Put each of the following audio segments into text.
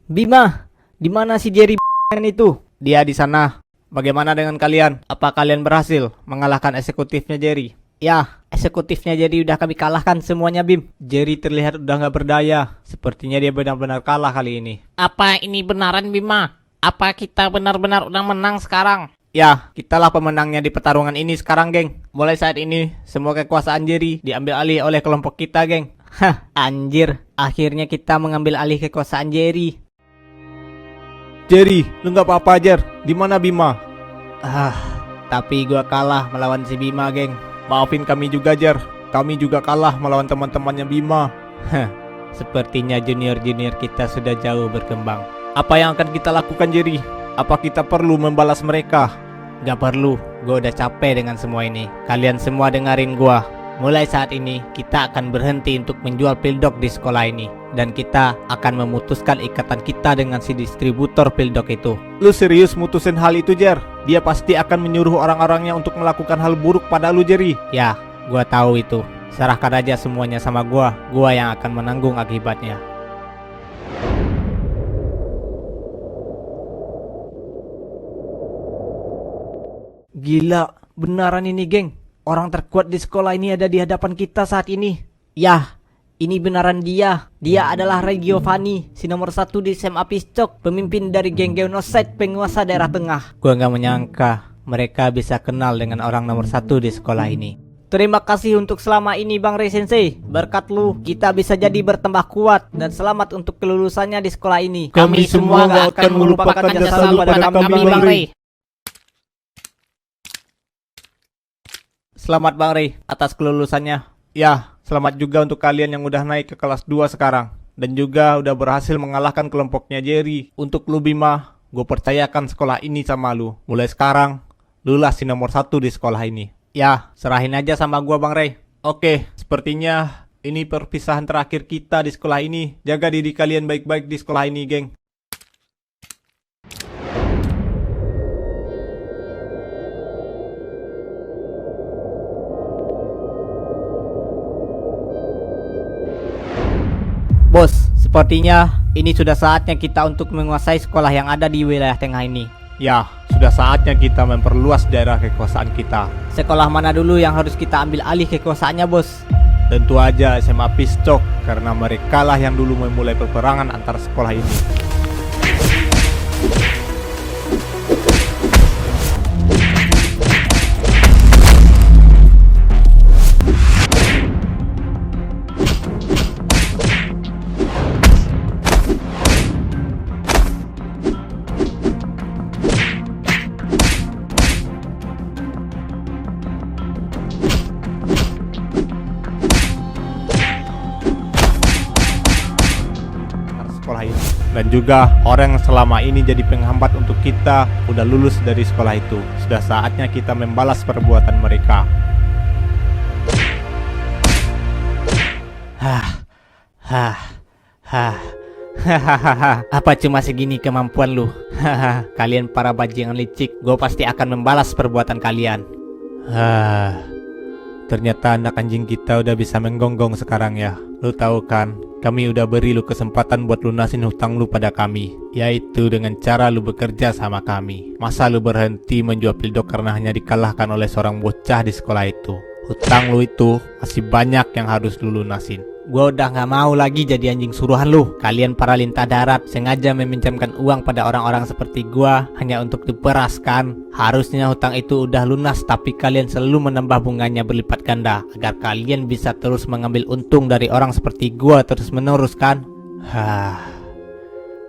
Bima, di mana si Jerry itu? Dia di sana. Bagaimana dengan kalian? Apa kalian berhasil mengalahkan eksekutifnya Jerry? Ya, eksekutifnya Jerry udah kami kalahkan semuanya, Bim. Jerry terlihat udah nggak berdaya. Sepertinya dia benar-benar kalah kali ini. Apa ini benaran Bima? Apa kita benar-benar udah menang sekarang? Ya, kitalah pemenangnya di pertarungan ini sekarang, geng. Mulai saat ini, semua kekuasaan Jerry diambil alih oleh kelompok kita, geng. Hah, anjir. Akhirnya kita mengambil alih kekuasaan Jerry. Jerry, lu nggak apa-apa Jer. Di mana Bima? Tapi gua kalah melawan si Bima, geng. Maafin kami juga Jer. Kami juga kalah melawan teman-temannya Bima. Sepertinya junior-junior kita sudah jauh berkembang. Apa yang akan kita lakukan Jerry? Apa kita perlu membalas mereka? Gak perlu, gua udah capek dengan semua ini. Kalian semua dengerin gua. Mulai saat ini, kita akan berhenti untuk menjual pildok di sekolah ini. Dan kita akan memutuskan ikatan kita dengan si distributor pildok itu. Lu serius mutusin hal itu Jer? Dia pasti akan menyuruh orang-orangnya untuk melakukan hal buruk pada lu Jerry. Ya, gua tahu itu. Serahkan aja semuanya sama gua. Gua yang akan menanggung akibatnya. Gila, benaran ini, geng. Orang terkuat di sekolah ini ada di hadapan kita saat ini. Yah, ini benaran dia. Dia adalah Ray Giovanni, si nomor 1 di SMA Piscok, pemimpin dari geng Genocide penguasa daerah tengah. Gua nggak menyangka mereka bisa kenal dengan orang nomor 1 di sekolah ini. Terima kasih untuk selama ini Bang Ray Sensei. Berkat lu, kita bisa jadi bertambah kuat. Dan selamat untuk kelulusannya di sekolah ini. Kami semua gak akan melupakan jasa lu pada kami Bang Ray. Selamat Bang Ray atas kelulusannya. Ya, selamat juga untuk kalian yang udah naik ke kelas 2 sekarang. Dan juga udah berhasil mengalahkan kelompoknya Jerry. Untuk lu Bima, gue percayakan sekolah ini sama lu. Mulai sekarang, lu lah si nomor 1 di sekolah ini. Ya, serahin aja sama gua Bang Ray. Oke, sepertinya ini perpisahan terakhir kita di sekolah ini. Jaga diri kalian baik-baik di sekolah ini, geng. Bos, sepertinya ini sudah saatnya kita untuk menguasai sekolah yang ada di wilayah tengah ini. Ya, sudah saatnya kita memperluas daerah kekuasaan kita. Sekolah mana dulu yang harus kita ambil alih kekuasaannya, Bos? Tentu aja SMA Piscok, karena mereka lah yang dulu memulai peperangan antar sekolah ini. Sekolah ini. Dan juga orang yang selama ini jadi penghambat untuk kita udah lulus dari sekolah itu. Sudah saatnya kita membalas perbuatan mereka. Apa cuma segini kemampuan lu? Kalian para bajingan licik, gue pasti akan membalas perbuatan kalian. Ternyata anak anjing kita udah bisa menggonggong sekarang ya. Lu tahu kan, kami udah beri lu kesempatan buat lunasin hutang lu pada kami, yaitu dengan cara lu bekerja sama kami. Masa lu berhenti menjual pildok karena hanya dikalahkan oleh seorang bocah di sekolah itu? Hutang lu itu masih banyak yang harus lu lunasin. Gue udah gak mau lagi jadi anjing suruhan lu. Kalian para lintah darat sengaja meminjamkan uang pada orang-orang seperti gue hanya untuk diperaskan. Harusnya hutang itu udah lunas, tapi kalian selalu menambah bunganya berlipat ganda agar kalian bisa terus mengambil untung dari orang seperti gue terus menerus kan?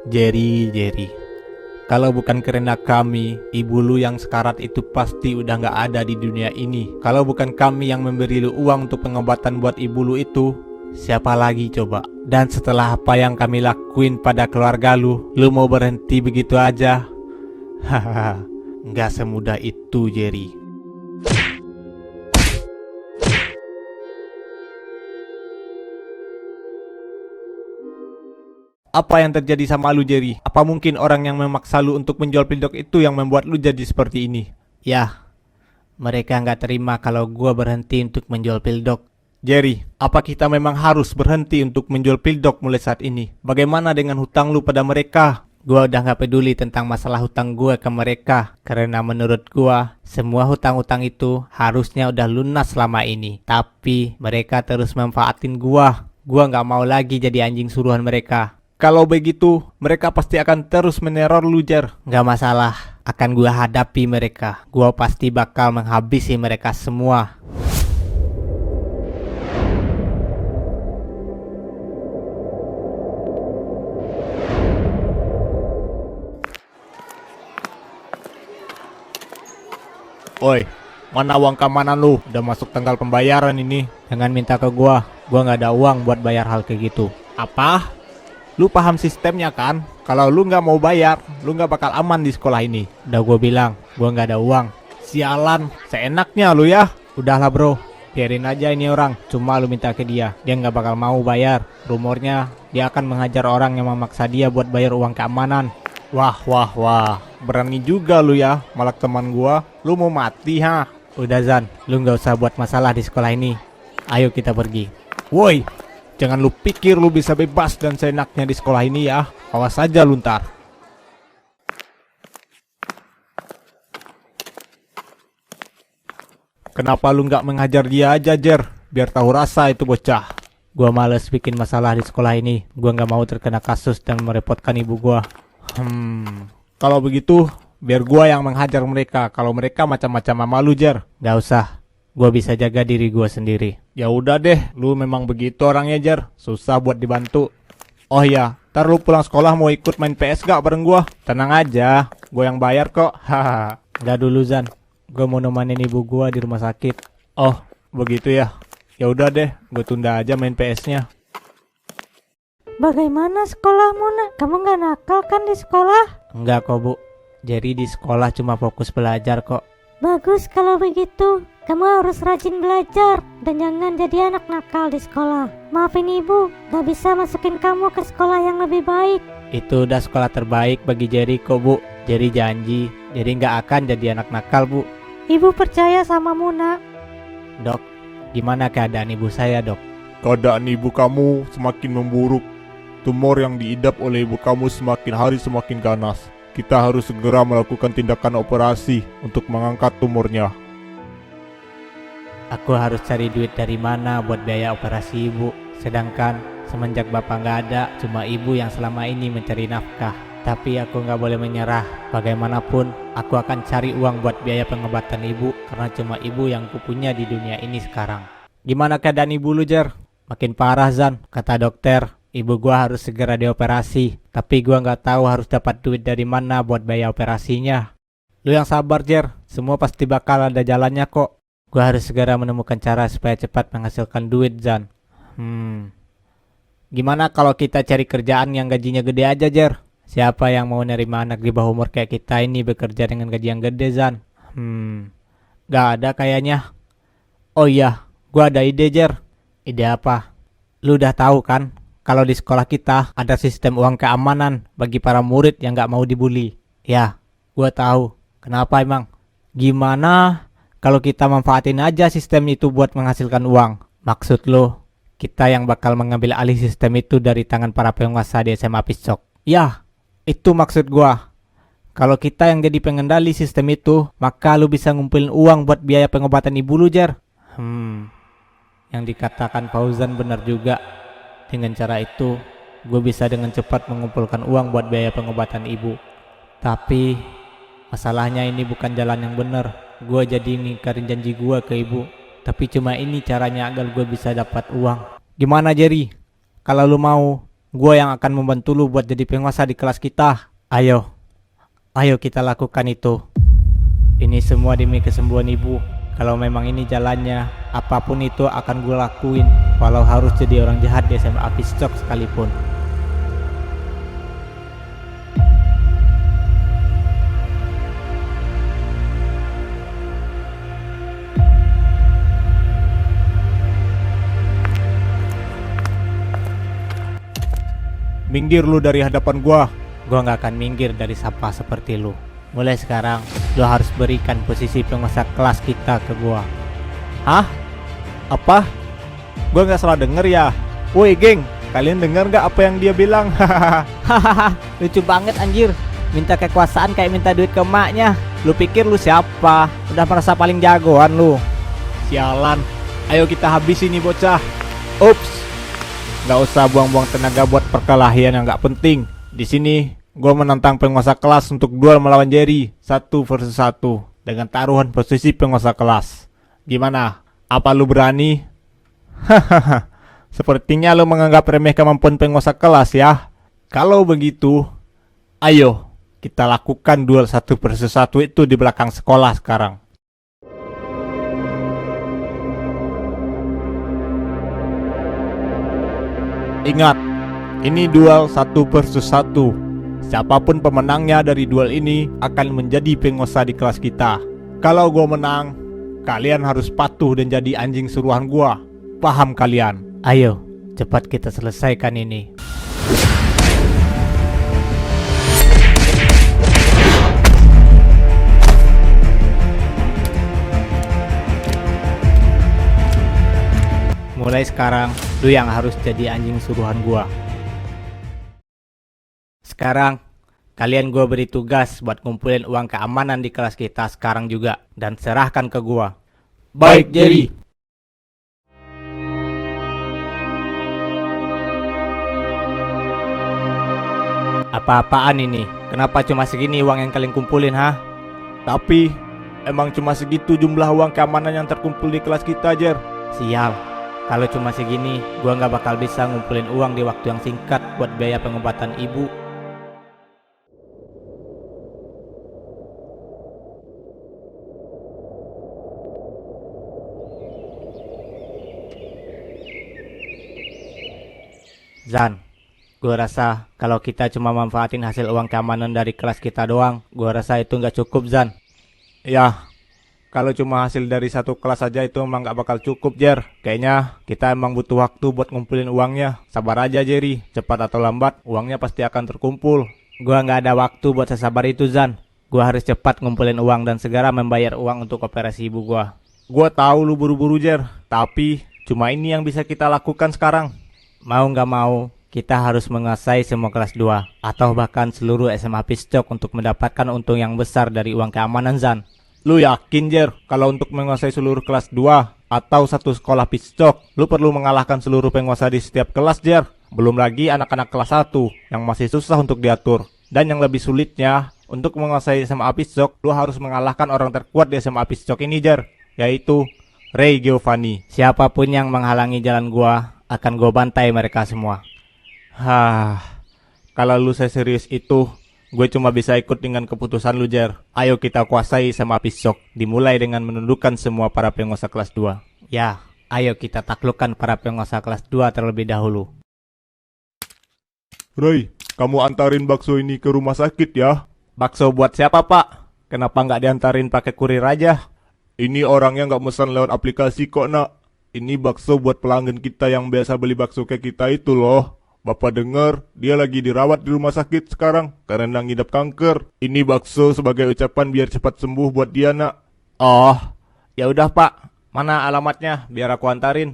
Jerry, kalau bukan karena kami, ibu lu yang sekarat itu pasti udah gak ada di dunia ini. Kalau bukan kami yang memberi lu uang untuk pengobatan buat ibu lu itu, siapa lagi coba? Dan setelah apa yang kami lakuin pada keluarga lu mau berhenti begitu aja? Nggak semudah itu Jerry. Apa yang terjadi sama lu Jerry? Apa mungkin orang yang memaksa lu untuk menjual pildok itu yang membuat lu jadi seperti ini? Ya, mereka nggak terima kalau gue berhenti untuk menjual pildok. Jerry, apa kita memang harus berhenti untuk menjual pildok mulai saat ini? Bagaimana dengan hutang lu pada mereka? Gua udah gak peduli tentang masalah hutang gua ke mereka. Karena menurut gua, semua hutang-hutang itu harusnya udah lunas selama ini. Tapi mereka terus manfaatin gua. Gua gak mau lagi jadi anjing suruhan mereka. Kalau begitu, mereka pasti akan terus meneror lu, Jer. Gak masalah, akan gua hadapi mereka. Gua pasti bakal menghabisi mereka semua. Oi, mana uang keamanan lu? Udah masuk tanggal pembayaran ini. Jangan minta ke gua nggak ada uang buat bayar hal kayak gitu. Apa? Lu paham sistemnya kan? Kalau lu nggak mau bayar, lu nggak bakal aman di sekolah ini. Udah gua bilang, gua nggak ada uang. Sialan, seenaknya lu ya. Udahlah bro, biarin aja ini orang. Cuma lu minta ke dia nggak bakal mau bayar. Rumornya dia akan menghajar orang yang memaksa dia buat bayar uang keamanan. Wah, berani juga lu ya, malak teman gua. Lu mau mati ha? Udah Zan, lu nggak usah buat masalah di sekolah ini. Ayo kita pergi. Woi, jangan lu pikir lu bisa bebas dan seenaknya di sekolah ini ya. Awas aja lu ntar. Kenapa lu nggak mengajar dia aja, Jer? Biar tahu rasa itu bocah. Gua males bikin masalah di sekolah ini. Gua nggak mau terkena kasus dan merepotkan ibu gua. Kalau begitu, biar gua yang menghajar mereka. Kalau mereka macam-macam sama lu, Jer. Gak usah, gua bisa jaga diri gua sendiri. Ya udah deh, lu memang begitu orangnya, Jer. Susah buat dibantu. Oh iya, ntar lu pulang sekolah mau ikut main PS gak bareng gua? Tenang aja, gua yang bayar kok. Haha. Gak dulu Zan, gua mau nemenin ibu gua di rumah sakit. Oh, begitu ya. Ya udah deh, gua tunda aja main PS-nya. Bagaimana sekolahmu nak? Kamu gak nakal kan di sekolah? Enggak kok bu, Jerry di sekolah cuma fokus belajar kok. Bagus kalau begitu. Kamu harus rajin belajar dan jangan jadi anak nakal di sekolah. Maafin ibu, gak bisa masukin kamu ke sekolah yang lebih baik. Itu udah sekolah terbaik bagi Jerry kok bu. Jerry janji, Jerry nggak akan jadi anak nakal bu. Ibu percaya sama Muna. Dok, gimana keadaan ibu saya dok? Keadaan ibu kamu semakin memburuk. Tumor yang diidap oleh ibu kamu semakin hari semakin ganas. Kita harus segera melakukan tindakan operasi untuk mengangkat tumornya. Aku harus cari duit dari mana buat biaya operasi ibu. Sedangkan semenjak bapak nggak ada, cuma ibu yang selama ini mencari nafkah. Tapi aku nggak boleh menyerah. Bagaimanapun, aku akan cari uang buat biaya pengobatan ibu. Karena cuma ibu yang kupunya di dunia ini sekarang. Gimana keadaan ibu lu, Jer? Makin parah Zan, kata dokter. Ibu gua harus segera dioperasi, tapi gua nggak tahu harus dapat duit dari mana buat biaya operasinya. Lu yang sabar Jer, semua pasti bakal ada jalannya kok. Gua harus segera menemukan cara supaya cepat menghasilkan duit Zan. Gimana kalau kita cari kerjaan yang gajinya gede aja Jer? Siapa yang mau nerima anak di bawah umur kayak kita ini bekerja dengan gaji yang gede Zan? Gak ada kayaknya. Oh iya, gua ada ide Jer. Ide apa? Lu udah tahu kan? Kalau di sekolah kita ada sistem uang keamanan bagi para murid yang gak mau dibully. Ya, gua tahu. Kenapa emang? Gimana kalau kita manfaatin aja sistem itu buat menghasilkan uang? Maksud lo, kita yang bakal mengambil alih sistem itu dari tangan para penguasa di SMA Piscok. Ya, itu maksud gua. Kalau kita yang jadi pengendali sistem itu, maka lu bisa ngumpulin uang buat biaya pengobatan ibu lu, Jer. Yang dikatakan Fauzan benar juga. Dengan cara itu, gue bisa dengan cepat mengumpulkan uang buat biaya pengobatan ibu. Tapi, masalahnya ini bukan jalan yang benar. Gue jadi ngingkarin janji gue ke ibu. Tapi cuma ini caranya agar gue bisa dapat uang. Gimana Jerry? Kalau lu mau, gue yang akan membantu lu buat jadi penguasa di kelas kita. Ayo kita lakukan itu. Ini semua demi kesembuhan ibu. Kalau memang ini jalannya, apapun itu akan gue lakuin. Walau harus jadi orang jahat di SMA Piscok sekalipun. Minggir lu dari hadapan gua. Gue gak akan minggir dari sapa seperti lu. Mulai sekarang, lu harus berikan posisi penguasa kelas kita ke gue. Hah? Apa? Gua nggak salah denger ya. Woi geng, kalian dengar nggak apa yang dia bilang? Hahaha, lucu banget anjir. Minta kekuasaan kayak minta duit ke emaknya. Lu pikir lu siapa? Udah merasa paling jagoan lu. Sialan. Ayo kita habis ini bocah. Ups. Nggak usah buang-buang tenaga buat perkelahian yang nggak penting. Di sini gua menantang penguasa kelas untuk duel melawan Jerry 1 versus 1 dengan taruhan posisi penguasa kelas. Gimana? Apa lu berani? Hahaha. Sepertinya lu menganggap remeh kemampuan penguasa kelas ya. Kalau begitu, ayo kita lakukan duel 1 versus 1 itu di belakang sekolah sekarang. Ingat, ini duel 1 versus 1. Siapapun pemenangnya dari duel ini akan menjadi penguasa di kelas kita. Kalau gua menang, kalian harus patuh dan jadi anjing suruhan gua. Paham kalian? Ayo, cepat kita selesaikan ini. Mulai sekarang, lu yang harus jadi anjing suruhan gua. Sekarang, kalian gua beri tugas buat ngumpulin uang keamanan di kelas kita sekarang juga dan serahkan ke gua. Baik, Jerry. Apa-apaan ini? Kenapa cuma segini uang yang kalian kumpulin, ha? Tapi, emang cuma segitu jumlah uang keamanan yang terkumpul di kelas kita, Jer. Sial, kalau cuma segini, gua nggak bakal bisa ngumpulin uang di waktu yang singkat buat biaya pengobatan ibu. Zan, gua rasa kalau kita cuma manfaatin hasil uang keamanan dari kelas kita doang, gua rasa itu nggak cukup, Zan. Ya, kalau cuma hasil dari satu kelas aja itu emang gak bakal cukup, Jer. Kayaknya kita emang butuh waktu buat ngumpulin uangnya. Sabar aja, Jerry. Cepat atau lambat, uangnya pasti akan terkumpul. Gua nggak ada waktu buat sesabar itu, Zan. Gua harus cepat ngumpulin uang dan segera membayar uang untuk operasi ibu gua. Gua tahu lu buru-buru, Jer. Tapi, cuma ini yang bisa kita lakukan sekarang. Mau nggak mau, kita harus menguasai semua kelas 2 atau bahkan seluruh SMA Pistok untuk mendapatkan untung yang besar dari uang keamanan, Zan. Lu yakin, Jer, kalau untuk menguasai seluruh kelas 2 atau satu sekolah Pistok, lu perlu mengalahkan seluruh penguasa di setiap kelas, Jer? Belum lagi anak-anak kelas 1 yang masih susah untuk diatur. Dan yang lebih sulitnya, untuk menguasai SMA Pistok, lu harus mengalahkan orang terkuat di SMA Pistok ini, Jer, yaitu Ray Giovanni. Siapapun yang menghalangi jalan gua, akan gua bantai mereka semua. Kalau lu serius itu, gue cuma bisa ikut dengan keputusan lu, Jer. Ayo kita kuasai SMA Pistok, dimulai dengan menundukkan semua para penguasa kelas 2. Ya, ayo kita taklukkan para penguasa kelas 2 terlebih dahulu. Ray, kamu antarin bakso ini ke rumah sakit ya. Bakso buat siapa, Pak? Kenapa nggak diantarin pakai kurir aja? Ini orangnya nggak pesan lewat aplikasi kok, nak. Ini bakso buat pelanggan kita yang biasa beli bakso kayak kita itu loh. Bapak dengar dia lagi dirawat di rumah sakit sekarang karena ngidap kanker. Ini bakso sebagai ucapan biar cepat sembuh buat dia, nak. Oh, ya udah, Pak. Mana alamatnya biar aku antarin?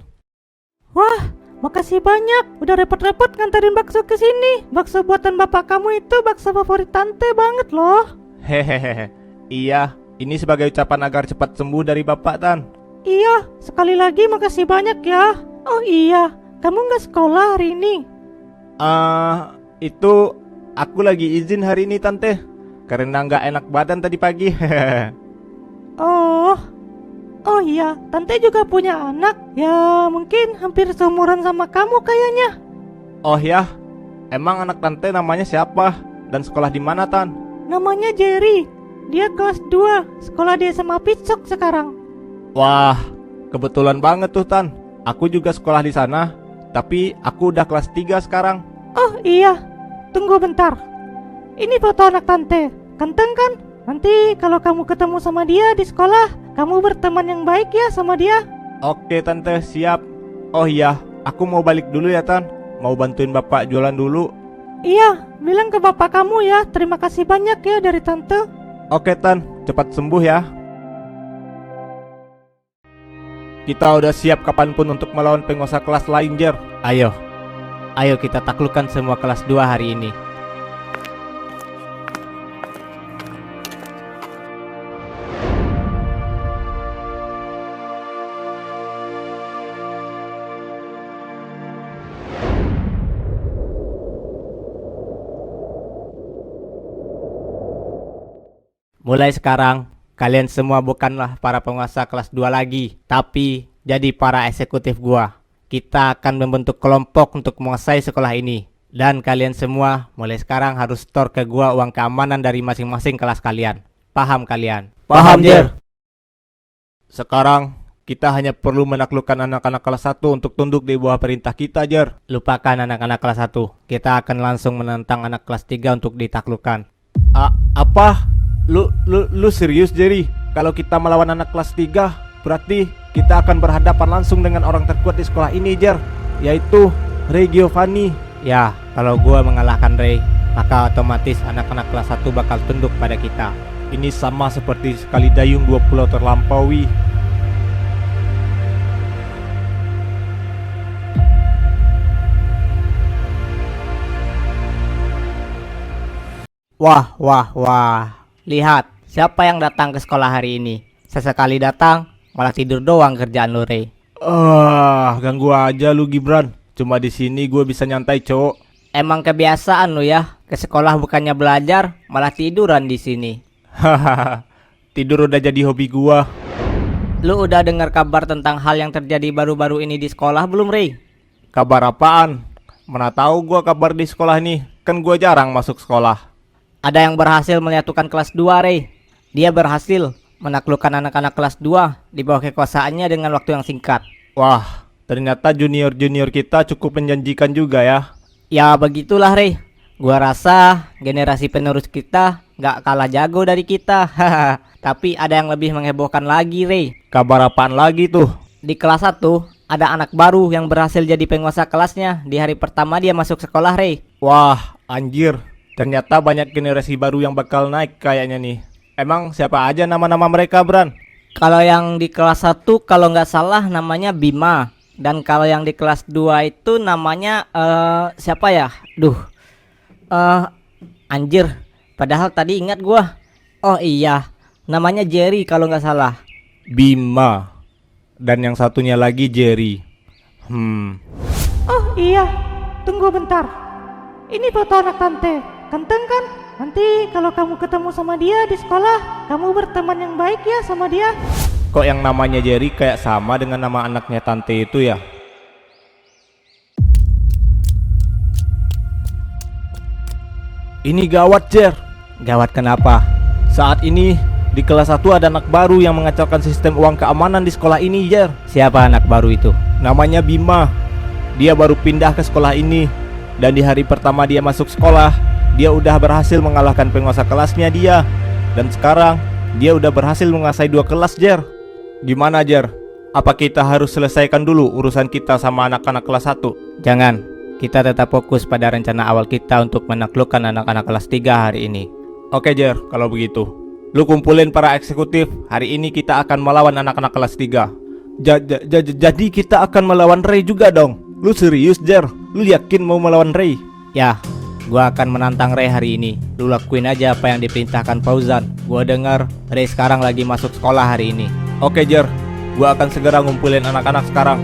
Wah, makasih banyak. Udah repot-repot nganterin bakso ke sini. Bakso buatan bapak kamu itu bakso favorit tante banget loh. Hehehe. Iya, ini sebagai ucapan agar cepat sembuh dari Bapak, Tan. Iya, sekali lagi makasih banyak ya. Oh iya, kamu nggak sekolah hari ini? Itu aku lagi izin hari ini, Tante. Karena nggak enak badan tadi pagi. Oh iya, tante juga punya anak. Ya mungkin hampir seumuran sama kamu kayaknya. Oh ya, emang anak Tante namanya siapa? Dan sekolah di mana, Tan? Namanya Jerry. Dia kelas 2, sekolah di SMA Pistok sekarang. Wah, kebetulan banget tuh, Tan. Aku juga sekolah di sana, tapi aku udah kelas 3 sekarang. Oh iya, tunggu bentar. Ini foto anak tante, ganteng kan? Nanti kalau kamu ketemu sama dia di sekolah, kamu berteman yang baik ya sama dia. Oke, Tante, siap. Oh iya, aku mau balik dulu ya, Tan. Mau bantuin Bapak jualan dulu. Iya, bilang ke bapak kamu ya, terima kasih banyak ya dari tante. Oke, Tan, cepat sembuh ya. Kita udah siap kapanpun untuk melawan penguasa kelas lain, Jer. Ayo, ayo kita taklukkan semua kelas 2 hari ini. Mulai sekarang, kalian semua bukanlah para penguasa kelas 2 lagi, tapi jadi para eksekutif gua. Kita akan membentuk kelompok untuk menguasai sekolah ini. Dan kalian semua mulai sekarang harus store ke gua uang keamanan dari masing-masing kelas kalian. Paham kalian? Paham, Jer. Sekarang, kita hanya perlu menaklukkan anak-anak kelas 1 untuk tunduk di bawah perintah kita, Jer. Lupakan anak-anak kelas 1. Kita akan langsung menentang anak kelas 3 untuk ditaklukkan. Apa? Lu serius, Jerry? Kalau kita melawan anak kelas 3, berarti kita akan berhadapan langsung dengan orang terkuat di sekolah ini, Jer, yaitu Ray Giovanni. Ya, kalau gua mengalahkan Ray, maka otomatis anak-anak kelas 1 bakal tunduk pada kita. Ini sama seperti sekali dayung 2 pulau terlampaui. Wah. Lihat, siapa yang datang ke sekolah hari ini? Sesekali datang, malah tidur doang kerjaan lu, Ray. Ganggu aja lu, Gibran. Cuma di sini gue bisa nyantai, cowok. Emang kebiasaan lu ya, ke sekolah bukannya belajar, malah tiduran di sini. Hahaha. Tidur udah jadi hobi gua. Lu udah dengar kabar tentang hal yang terjadi baru-baru ini di sekolah belum, Ray? Kabar apaan? Mana tahu gua kabar di sekolah nih. Kan gua jarang masuk sekolah. Ada yang berhasil menyatukan kelas 2, Ray. Dia berhasil menaklukkan anak-anak kelas 2 di bawah kekuasaannya dengan waktu yang singkat. Wah, ternyata junior-junior kita cukup menjanjikan juga ya. Ya begitulah, Ray. Gua rasa generasi penerus kita gak kalah jago dari kita. Tapi ada yang lebih menghebohkan lagi, Ray. Kabar apaan lagi tuh? Di kelas 1 ada anak baru yang berhasil jadi penguasa kelasnya di hari pertama dia masuk sekolah, Ray. Wah, anjir. Ternyata banyak generasi baru yang bakal naik kayaknya nih. Emang siapa aja nama-nama mereka, Bran? Kalau yang di kelas 1 kalau nggak salah namanya Bima. Dan kalau yang di kelas 2 itu namanya siapa ya? Anjir. Padahal tadi ingat gua. Oh iya, namanya Jerry kalau nggak salah. Bima. Dan yang satunya lagi Jerry. Oh iya, tunggu bentar. Ini foto anak tante. Ganteng kan? Nanti kalau kamu ketemu sama dia di sekolah, kamu berteman yang baik ya sama dia. Kok yang namanya Jerry kayak sama dengan nama anaknya tante itu ya? Ini gawat, Jer. Gawat kenapa? Saat ini di kelas 1 ada anak baru yang mengacaukan sistem uang keamanan di sekolah ini, Jer. Siapa anak baru itu? Namanya Bima. Dia baru pindah ke sekolah ini. Dan di hari pertama dia masuk sekolah, dia udah berhasil mengalahkan penguasa kelasnya dia. Dan sekarang dia udah berhasil menguasai 2 kelas, Jer. Gimana, Jer? Apa kita harus selesaikan dulu urusan kita sama anak-anak kelas 1? Jangan. Kita tetap fokus pada rencana awal kita untuk menaklukkan anak-anak kelas 3 hari ini. Oke, Jer, kalau begitu lu kumpulin para eksekutif. Hari ini kita akan melawan anak-anak kelas 3. Jadi kita akan melawan Ray juga dong? Lu serius, Jer? Lu yakin mau melawan Ray? Ya, gua akan menantang Ray hari ini. Lu lakuin aja apa yang diperintahkan Fauzan. Gua dengar Ray sekarang lagi masuk sekolah hari ini. Oke, Jer, gua akan segera ngumpulin anak-anak sekarang.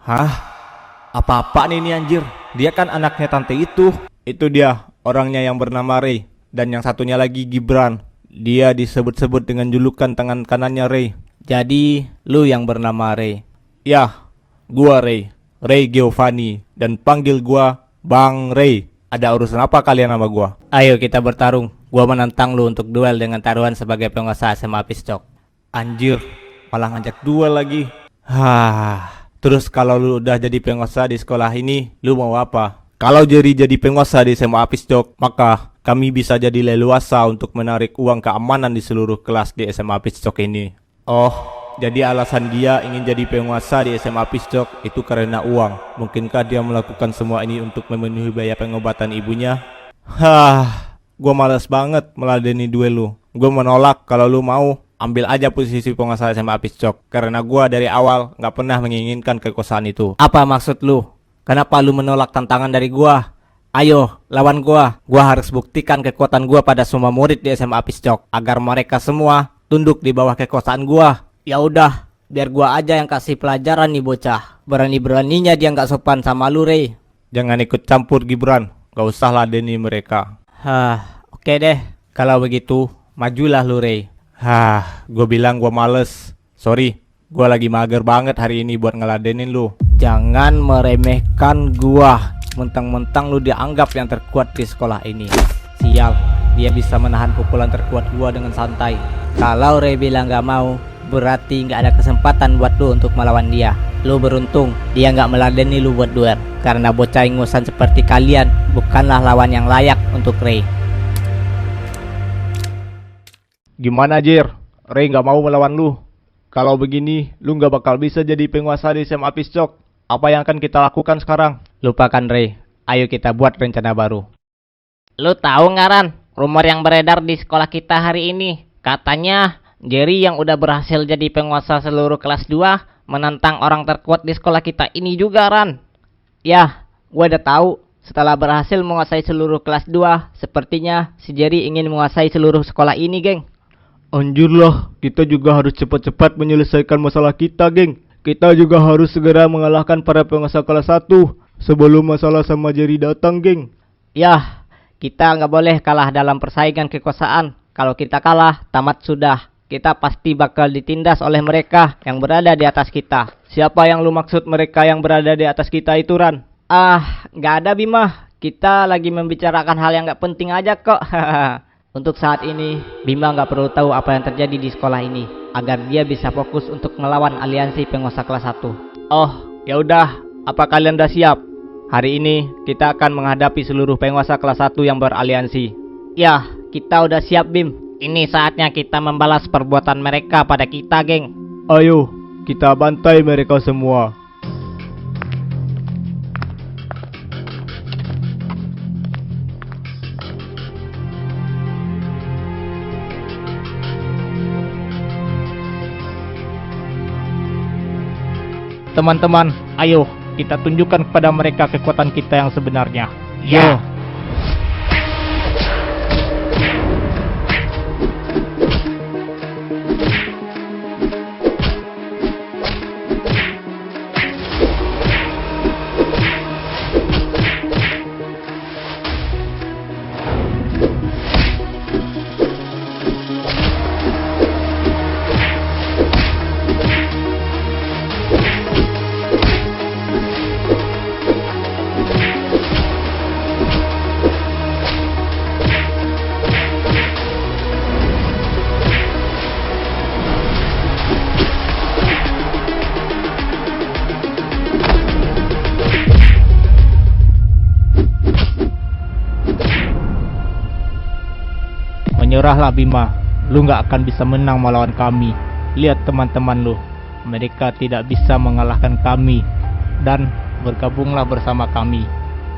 Hah? Apa-apa nih anjir? Dia kan anaknya tante itu. Itu dia, orangnya yang bernama Ray. Dan yang satunya lagi Gibran. Dia disebut-sebut dengan julukan tangan kanannya Ray. Jadi, lu yang bernama Ray? Ya, gua Ray. Ray Giovanni. Dan panggil gua Bang Ray. Ada urusan apa kalian sama gua? Ayo kita bertarung. Gua menantang lu untuk duel dengan taruhan sebagai penguasa SMA Pistok. Anjir, malah ngajak duel lagi. Terus kalau lu udah jadi penguasa di sekolah ini, lu mau apa? Kalau Jerry jadi penguasa di SMA Pistok, maka kami bisa jadi leluasa untuk menarik uang keamanan di seluruh kelas di SMA Pistok ini. Oh, jadi alasan dia ingin jadi penguasa di SMA Pistok itu karena uang. Mungkinkah dia melakukan semua ini untuk memenuhi biaya pengobatan ibunya? Gua males banget meladeni duel lu. Gua menolak. Kalau lu mau, ambil aja posisi penguasa SMA Piscok. Karena gua dari awal nggak pernah menginginkan kekuasaan itu. Apa maksud lu? Kenapa lu menolak tantangan dari gua? Ayo, lawan gua. Gua harus buktikan kekuatan gua pada semua murid di SMA Piscok agar mereka semua tunduk di bawah kekuasaan gua. Ya udah, biar gua aja yang kasih pelajaran nih bocah. Berani-beraninya dia nggak sopan sama lu, Rey. Jangan ikut campur Gibran. Gak usah ladeni mereka. Oke deh. Kalau begitu, majulah lu, Rey. Gue bilang gue males. Sorry, gue lagi mager banget hari ini buat ngeladenin lu. Jangan meremehkan gua. Mentang-mentang lu dianggap yang terkuat di sekolah ini. Sial, dia bisa menahan pukulan terkuat gua dengan santai. Kalau Rey bilang gak mau, berarti gak ada kesempatan buat lu untuk melawan dia. Lu beruntung, dia gak meladeni lu buat duel. Karena bocah ingusan seperti kalian bukanlah lawan yang layak untuk Rey. Gimana Jir? Rey nggak mau melawan lu. Kalau begini, lu nggak bakal bisa jadi penguasa di SMA Piscok. Apa yang akan kita lakukan sekarang? Lupakan Rey, ayo kita buat rencana baru. Lu tahu nggak Ran, rumor yang beredar di sekolah kita hari ini? Katanya Jerry yang udah berhasil jadi penguasa seluruh kelas 2 menantang orang terkuat di sekolah kita ini juga, Ran. Yah, gue udah tahu. Setelah berhasil menguasai seluruh kelas 2, sepertinya si Jerry ingin menguasai seluruh sekolah ini, geng. Anjir lah, kita juga harus cepat-cepat menyelesaikan masalah kita, geng. Kita juga harus segera mengalahkan para penguasa kelas 1 sebelum masalah sama Jerry datang, geng. Yah, kita nggak boleh kalah dalam persaingan kekuasaan. Kalau kita kalah, tamat sudah. Kita pasti bakal ditindas oleh mereka yang berada di atas kita. Siapa yang lu maksud mereka yang berada di atas kita itu, Ran? Nggak ada Bima. Kita lagi membicarakan hal yang nggak penting aja kok. Untuk saat ini, Bima nggak perlu tahu apa yang terjadi di sekolah ini, agar dia bisa fokus untuk melawan aliansi penguasa kelas 1. Oh, ya udah. Apa kalian udah siap? Hari ini kita akan menghadapi seluruh penguasa kelas 1 yang beraliansi. Ya, kita udah siap, Bim. Ini saatnya kita membalas perbuatan mereka pada kita, geng. Ayo, kita bantai mereka semua. Teman-teman, ayo kita tunjukkan kepada mereka kekuatan kita yang sebenarnya. Ya. Menyerahlah Bima, lu gak akan bisa menang melawan kami. Lihat teman-teman lu, mereka tidak bisa mengalahkan kami. Dan bergabunglah bersama kami.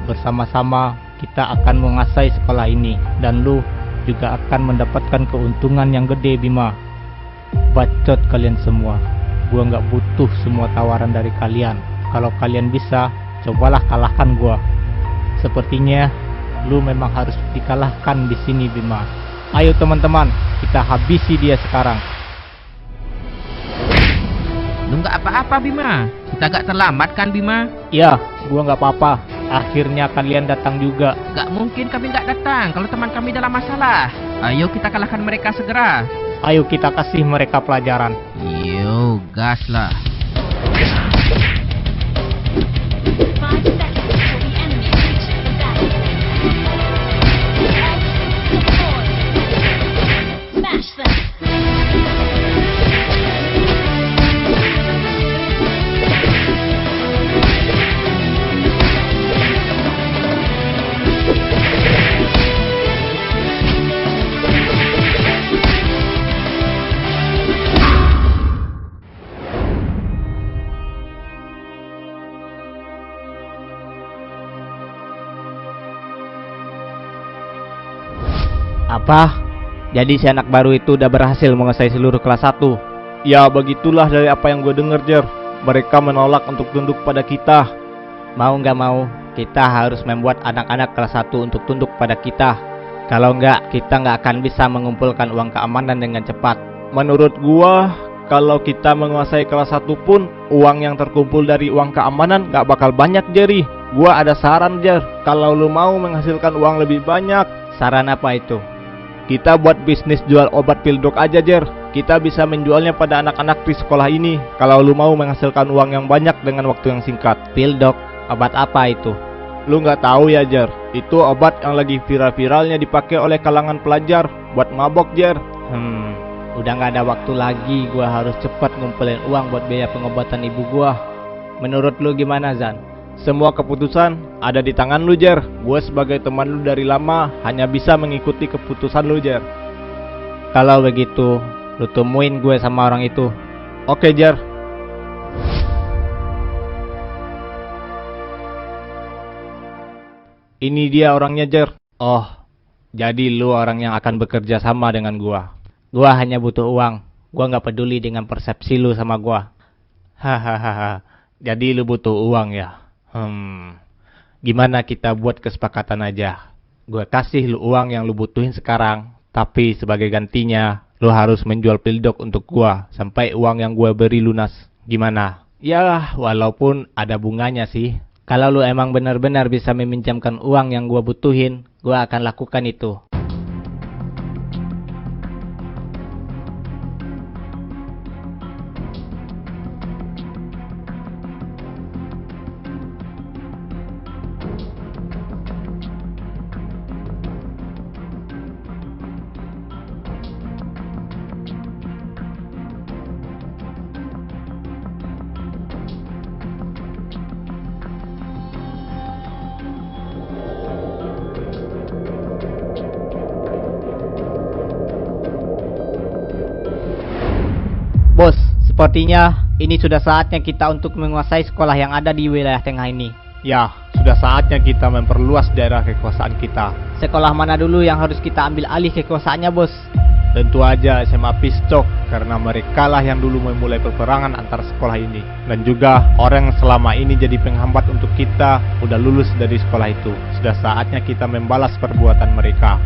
Bersama-sama kita akan menguasai sekolah ini. Dan lu juga akan mendapatkan keuntungan yang gede Bima. Bacot kalian semua. Gua gak butuh semua tawaran dari kalian. Kalau kalian bisa, cobalah kalahkan gua. Sepertinya lu memang harus dikalahkan di sini Bima. Ayo teman-teman, kita habisi dia sekarang. Lu nggak apa-apa Bima, kita gak terlambat kan Bima? Ya, gua nggak apa-apa. Akhirnya kalian datang juga. Gak mungkin kami gak datang kalau teman kami dalam masalah. Ayo kita kalahkan mereka segera. Ayo kita kasih mereka pelajaran. Yo, gas lah. Apa? Jadi si anak baru itu udah berhasil menguasai seluruh kelas 1? Ya begitulah dari apa yang gue denger, Jer. Mereka menolak untuk tunduk pada kita. Mau nggak mau, kita harus membuat anak-anak kelas 1 untuk tunduk pada kita. Kalau nggak, kita nggak akan bisa mengumpulkan uang keamanan dengan cepat. Menurut gua, kalau kita menguasai kelas 1 pun, uang yang terkumpul dari uang keamanan nggak bakal banyak, Jerry. Gua ada saran, Jer. Kalau lu mau menghasilkan uang lebih banyak, Saran apa itu? kita buat bisnis jual obat pildok aja, Jer. Kita bisa menjualnya pada anak-anak di sekolah ini. Kalau lu mau menghasilkan uang yang banyak dengan waktu yang singkat. Pildok, obat apa itu? Lu nggak tahu ya, Jer? Itu obat yang lagi viral-viralnya dipakai oleh kalangan pelajar buat mabok, Jer. Udah nggak ada waktu lagi. Gua harus cepat ngumpulin uang buat biaya pengobatan ibu gua. Menurut lu gimana, Zan? Semua keputusan ada di tangan lu, Jer. Gue sebagai teman lu dari lama hanya bisa mengikuti keputusan lu, Jer. Kalau begitu, lu temuin gue sama orang itu. Oke, Jer. Ini dia orangnya, Jer. Oh, jadi lu orang yang akan bekerja sama dengan gua. Gua hanya butuh uang. Gua nggak peduli dengan persepsi lu sama gua. Hahaha. Jadi lu butuh uang ya? Gimana kita buat kesepakatan aja? Gue kasih lu uang yang lu butuhin sekarang, tapi sebagai gantinya lu harus menjual pildok untuk gua sampai uang yang gua beri lunas. Gimana? Ya, walaupun ada bunganya sih. Kalau lu emang benar-benar bisa meminjamkan uang yang gua butuhin, gua akan lakukan itu. Bos, sepertinya ini sudah saatnya kita untuk menguasai sekolah yang ada di wilayah tengah ini. Ya, sudah saatnya kita memperluas daerah kekuasaan kita. Sekolah mana dulu yang harus kita ambil alih kekuasaannya, bos? Tentu aja SMA Pistok, karena mereka lah yang dulu memulai peperangan antar sekolah ini. Dan juga orang yang selama ini jadi penghambat untuk kita udah lulus dari sekolah itu. Sudah saatnya kita membalas perbuatan mereka.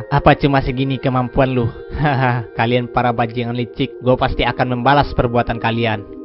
Apa cuma segini kemampuan lu? Kalian para bajingan licik, gue pasti akan membalas perbuatan kalian.